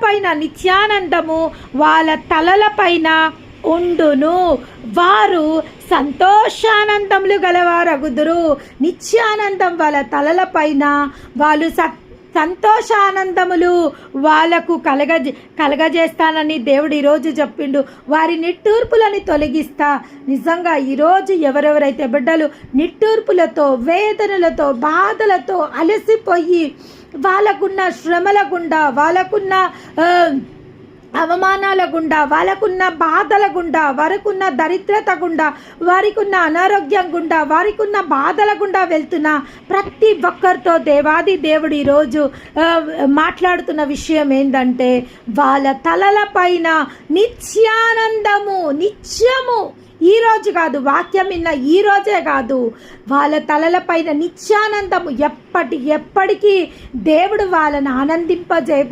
పైన నిత్యానందము వాళ్ళ తలలపైన ఉండును. వారు సంతోషానందములు గలవారగుదురు. నిత్యానందం వాళ్ళ తలలపైన, వాళ్ళు సంతోషానందములు వాళ్ళకు కలగజేస్తానని దేవుడు ఈరోజు చెప్పిండు. వారి నిట్టూర్పులని తొలగిస్తా. నిజంగా ఈరోజు ఎవరెవరైతే బిడ్డలు నిట్టూర్పులతో, వేదనలతో, బాధలతో అలసిపోయి వాళ్ళకున్న శ్రమల గుండా, వాళ్ళకున్న అవమానాల గుండా, వాళ్ళకున్న బాధల గుండా, వారికున్న దరిద్రత గుండా, వారికున్న అనారోగ్యం గుండా, వారికున్న బాధల గుండా వెళ్తున్న ప్రతి ఒక్కరితో దేవాది దేవుడు ఈరోజు మాట్లాడుతున్న విషయం ఏంటంటే, వాళ్ళ తలల పైన నిత్యానందము, నిత్యము, ఈరోజు కాదు, వాక్యం విన్న ఈరోజే కాదు, వాళ్ళ తలలపైన నిత్యానందము ఎప్పటికీ దేవుడు వాళ్ళని ఆనందింపజేయబో